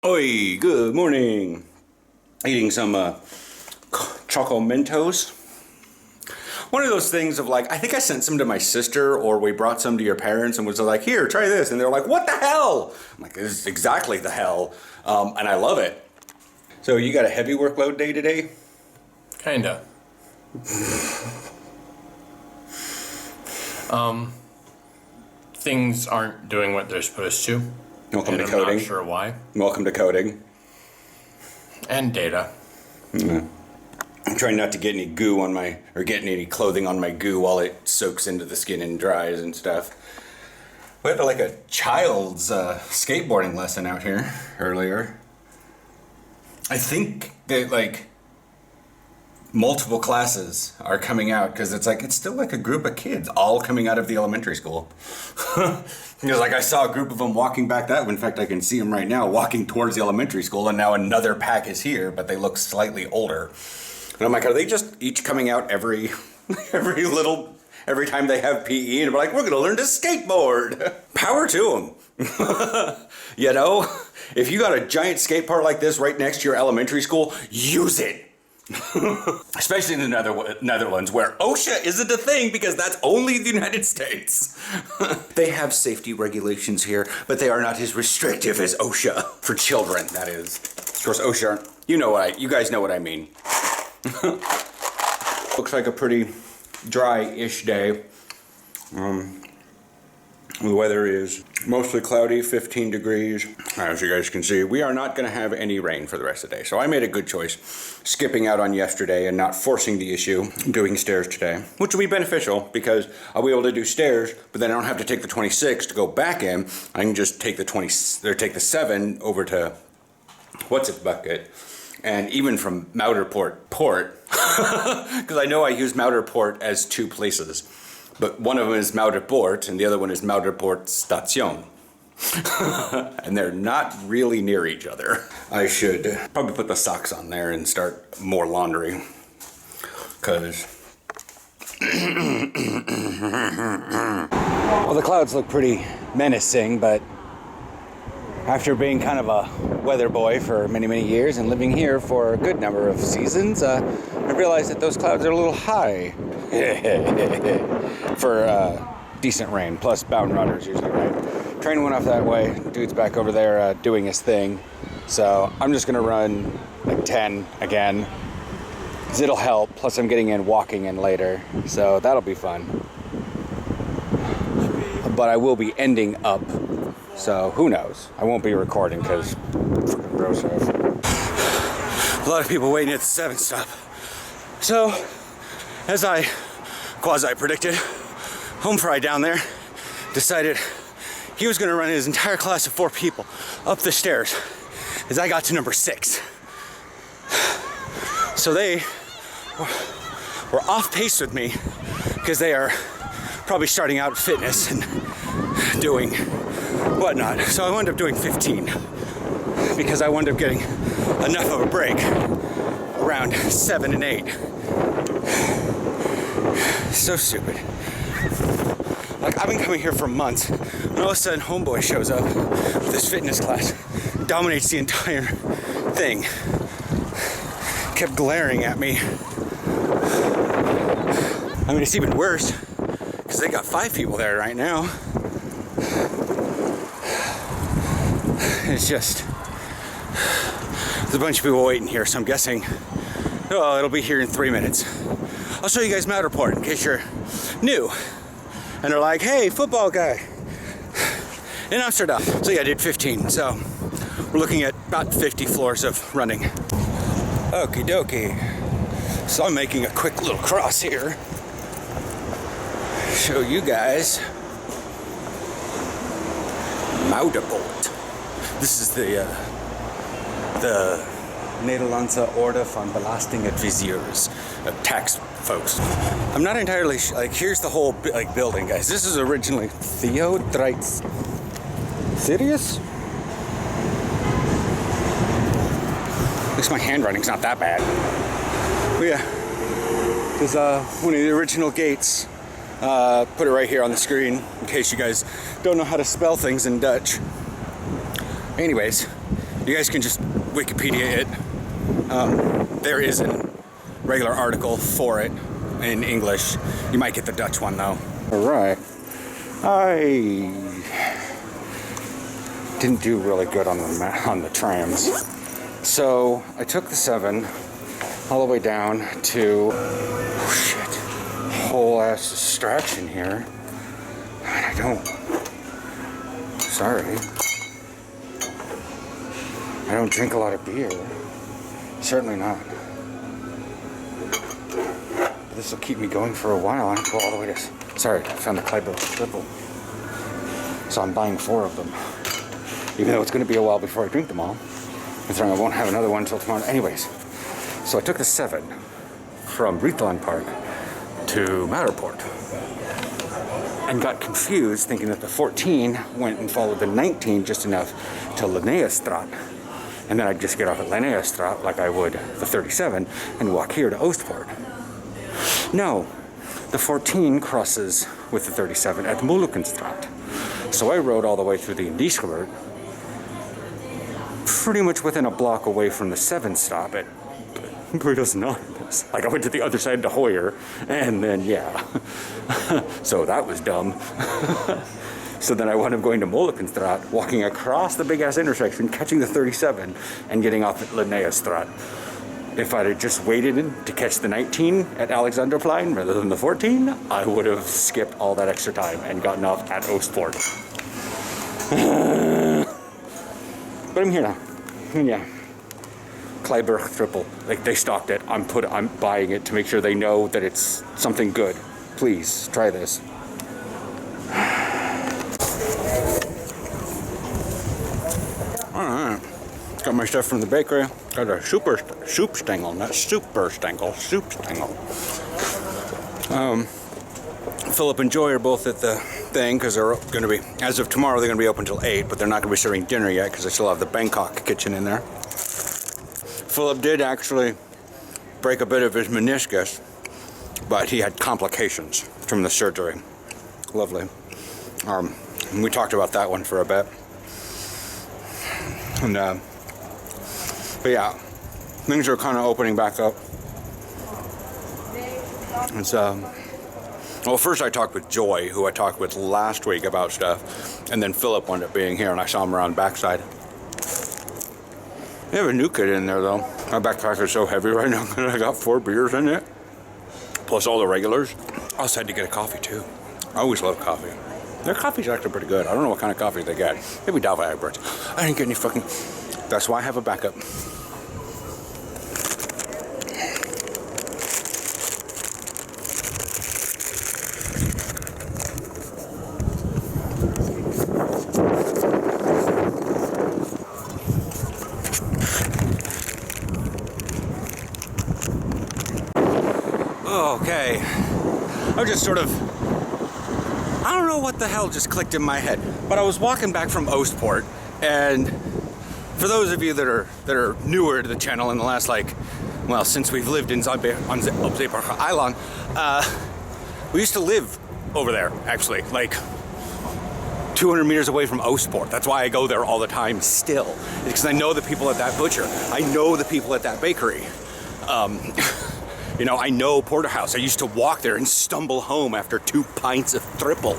Oi, good morning. Eating some Choco Mentos. One of those things of like, I think I sent some to my sister or we brought some to your parents and was like, here, try this. And they're like, what the hell? I'm like, this is exactly the hell. And I love it. So you got a heavy workload day today? Kinda. Things aren't doing what they're supposed to. Welcome to I'm coding. not sure why. Welcome to coding. And data. I'm trying not to get any goo on my, or getting any clothing on my goo while it soaks into the skin and dries and stuff. We had like a child's skateboarding lesson out here earlier. I think that like multiple classes are coming out because it's still like a group of kids all coming out of the elementary school. Because like I saw a group of them walking back that way. In fact, I can see them right now walking towards the elementary school, and now another pack is here, but they look slightly older. And I'm like, are they just each coming out every time they have PE and we're like, we're gonna learn to skateboard. Power to them. You know, if you got a giant skate park like this right next to your elementary school, use it. Especially in the Netherlands, where OSHA isn't a thing because that's only the United States. They have safety regulations here, but they are not as restrictive as OSHA for children. That is, of course, OSHA. You guys know what I mean. Looks like a pretty dry-ish day. The weather is mostly cloudy, 15 degrees. As you guys can see, we are not going to have any rain for the rest of the day. So I made a good choice, skipping out on yesterday and not forcing the issue, doing stairs today, which will be beneficial because I'll be able to do stairs, but then I don't have to take the 26 to go back in. I can just take the take the 7 over to Bucket. And even from Mouterport Port, because I know I use Mouterport as two places. But one of them is Mouterport, and the other one is Mouterport Station. And they're not really near each other. I should probably put the socks on there and start more laundry. Because... Well, the clouds look pretty menacing, but after being kind of a weather boy for many, many years and living here for a good number of seasons, I realized that those clouds are a little high for decent rain. Plus, Bound Runner's usually right. Train went off that way. Dude's back over there doing his thing. So I'm just going to run like 10 again. 'Cause it'll help. Plus, I'm getting in walking in later. So that'll be fun. But I will be ending up. So who knows? I won't be recording because freaking bro stuff. A lot of people waiting at the 7 stop. So, as I quasi-predicted, Home Fry down there decided he was going to run his entire class of 4 people up the stairs as I got to number 6. So they were off pace with me because they are probably starting out fitness and doing whatnot. So I wound up doing 15 because I wound up getting enough of a break around 7 and 8. So stupid. Like, I've been coming here for months, and all of a sudden Homeboy shows up with this fitness class, dominates the entire thing, kept glaring at me. I mean, it's even worse because they got 5 people there right now. It's just, there's a bunch of people waiting here, so I'm guessing, oh, it'll be here in 3 minutes. I'll show you guys Mouterport in case you're new. And they're like, hey, football guy in Amsterdam. So yeah, I did 15. So we're looking at about 50 floors of running. Okie dokie. So I'm making a quick little cross here. Show you guys Mouterport. This is the Nederlandse Orde van Belastingadviseurs, tax folks. I'm not entirely like, here's the whole building, guys. This is originally Theodrites. Serious? At least my handwriting's not that bad. But yeah, there's one of the original gates. Put it right here on the screen in case you guys don't know how to spell things in Dutch. Anyways, You guys can just Wikipedia it. There is a regular article for it in English. You might get the Dutch one though. Alright. I didn't do really good on the trams. So I took the 7 all the way down to whole ass distraction here. I don't. Sorry. I don't drink a lot of beer. Certainly not. But this will keep me going for a while. I go all the way to. Sorry, I found the Kleiber triple. So I'm buying 4 of them. Even though it's going to be a while before I drink them all. Considering I won't have another one until tomorrow. Anyways. So I took the 7 from Rietland Park to Matterport. And got confused thinking that the 14 went and followed the 19 just enough to Linnaeusstraat. And then I'd just get off at Linnaeusstraat like I would the 37 and walk here to Oostpoort. No, the 14 crosses with the 37 at Molenstraat. So I rode all the way through the Dashric, pretty much within a block away from the 7 stop at Brutus Anonymous. Like I went to the other side to Hoyer, and then yeah. So that was dumb. So then I wound up going to Molenstraat, walking across the big ass intersection, catching the 37, and getting off at Linnaeusstraat. If I'd have just waited to catch the 19 at Alexanderplein rather than the 14, I would have skipped all that extra time and gotten off at Oostpoort. But I'm here now. Yeah. Kleiber triple. Like they stocked it. I'm buying it to make sure they know that it's something good. Please try this. Alright. Got my stuff from the bakery. Got a soup stengel, not super stengel, soup stengel. Philip and Joy are both at the thing because they're going to be, as of tomorrow, they're going to be open till 8, but they're not going to be serving dinner yet because they still have the Bangkok kitchen in there. Philip did actually break a bit of his meniscus, but he had complications from the surgery. Lovely. We talked about that one for a bit. And, but yeah, things are kind of opening back up. It's, well, first I talked with Joy, who I talked with last week about stuff, and then Philip wound up being here, and I saw him around backside. They have a new kid in there, though. My backpack is so heavy right now that I got 4 beers in it, plus all the regulars. I also had to get a coffee, too. I always love coffee. Their coffee's actually pretty good. I don't know what kind of coffee they get. Maybe Dava Egberts. I didn't get any fucking... That's why I have a backup. Okay. I was just sort of... I don't know what the hell just clicked in my head, but I was walking back from Oostpoort, and for those of you that are newer to the channel in the last, like, well, since we've lived in Zeebrugge Eiland, we used to live over there, actually, like 200 meters away from Oostpoort. That's why I go there all the time still, because I know the people at that butcher. I know the people at that bakery. You know, I know Porterhouse. I used to walk there and stumble home after 2 pints of triple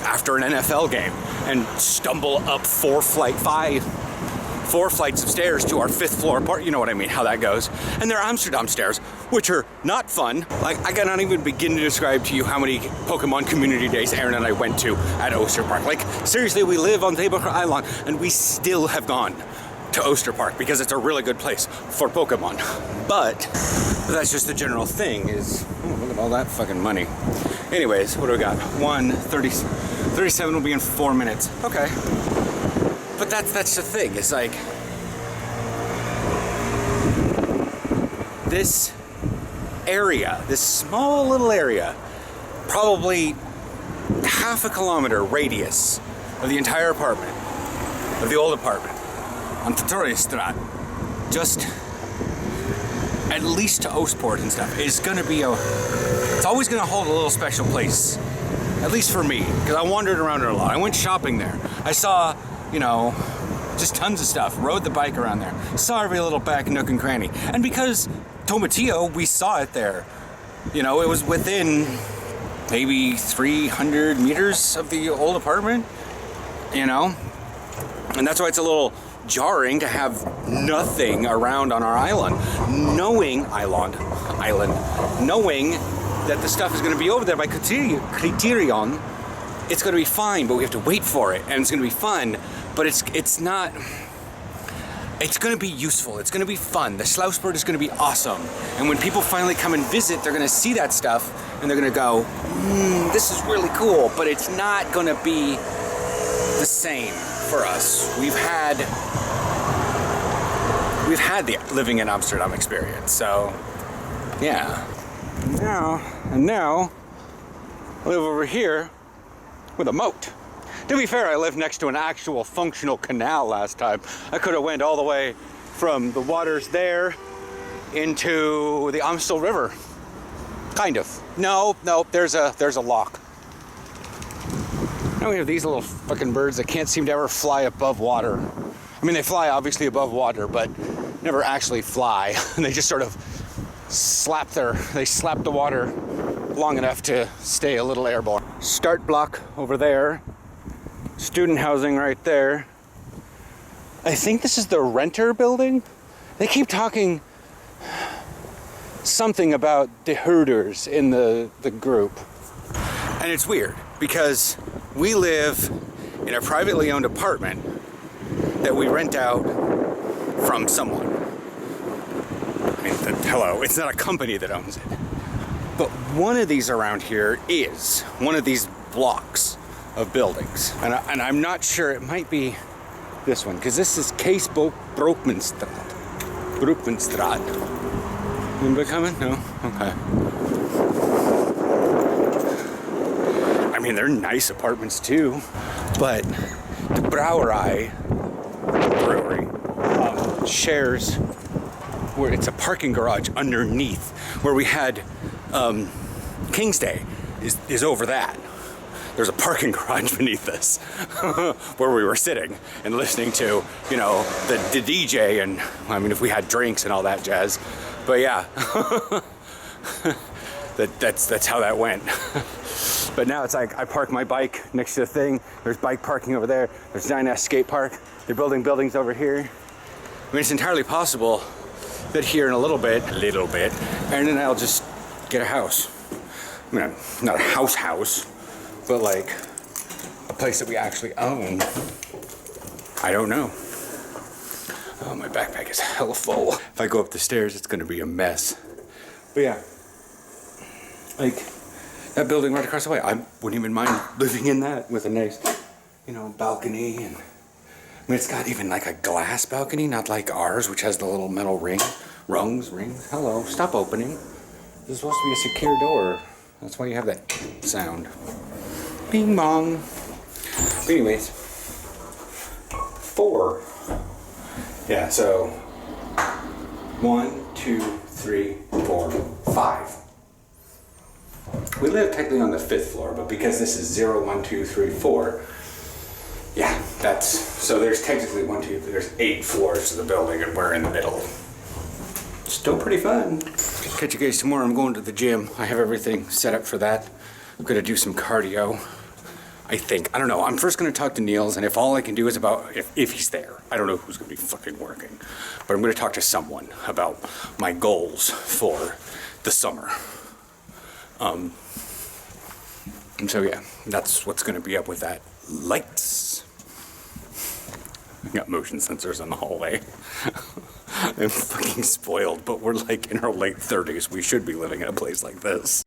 after an NFL game and stumble up 4 flights of stairs to our 5th floor apartment. You know what I mean, how that goes. And they're Amsterdam stairs, which are not fun. Like, I cannot even begin to describe to you how many Pokemon community days Aaron and I went to at Oosterpark. Like, seriously, we live on Zeebrugge Eiland and we still have gone to Oosterpark because it's a really good place for Pokemon. But that's just the general thing is, oh, look at all that fucking money. Anyways, what do we got? 37 will be in 4 minutes. Okay. But that's the thing. It's like this area, this small little area, probably half a kilometer radius of the entire apartment, of the old apartment, on Torresstraat, just at least to Oostpoort and stuff, is gonna be it's always gonna hold a little special place, at least for me, because I wandered around it a lot. I went shopping there. I saw, you know, Just tons of stuff. Rode the bike around there. Saw every little back nook and cranny. And because Tomatillo, we saw it there. You know, it was within maybe 300 meters of the old apartment, you know? And that's why it's a little jarring to have nothing around on our island, knowing that the stuff is going to be over there by Criterion. It's going to be fine, but we have to wait for it, and it's going to be fun, but it's not. It's going to be useful. It's going to be fun. The Slausberg is going to be awesome, and when people finally come and visit, they're going to see that stuff, and they're going to go, "This is really cool," but it's not going to be the same for us. We've had the living in Amsterdam experience, so yeah. Now I live over here with a moat. To be fair, I lived next to an actual functional canal last time. I could have went all the way from the waters there into the Amstel River. Kind of. No, there's a lock. Now we have these little fucking birds that can't seem to ever fly above water. I mean, they fly obviously above water, but never actually fly. And they just sort of slap the water long enough to stay a little airborne. Start block over there. Student housing right there. I think this is the renter building. They keep talking something about the herders in the group. And it's weird because we live in a privately owned apartment that we rent out from someone. I mean, hello, it's not a company that owns it. But one of these around here is one of these blocks of buildings. And I'm not sure, it might be this one, because this is Case Broekmanstraat. Anybody coming? No? Okay. I mean, they're nice apartments too, but the Brewery shares where it's a parking garage underneath where we had King's Day is over that. There's a parking garage beneath this where we were sitting and listening to, you know, the DJ, and I mean, if we had drinks and all that jazz. But yeah, that's how that went. But now it's like I park my bike next to the thing. There's bike parking over there. There's Dynas skate park. They're building buildings over here. I mean, it's entirely possible that here in a little bit, and then I'll just get a house. I mean, not a house, but like a place that we actually own. I don't know. Oh, my backpack is hella full. If I go up the stairs, it's gonna be a mess. But yeah, like that building right across the way, I wouldn't even mind living in that with a nice, you know, balcony. And I mean, it's got even like a glass balcony, not like ours, which has the little metal rings. Hello, stop opening. This is supposed to be a secure door. That's why you have that sound. Bing bong. But anyways, 4. Yeah, so 1, 2, 3, 4, 5. We live technically on the 5th floor, but because this is 0, 1, 2, 3, 4, yeah, so there's technically there's 8 floors to the building, and we're in the middle. Still pretty fun. Catch you guys tomorrow. I'm going to the gym. I have everything set up for that. I'm gonna do some cardio, I think. I don't know. I'm first gonna talk to Niels, and if all I can do is about if he's there. I don't know who's gonna be fucking working, but I'm gonna talk to someone about my goals for the summer. And so yeah, that's what's gonna be up with that. Lights. I got motion sensors in the hallway. I'm fucking spoiled, but we're like in our late 30s. We should be living in a place like this.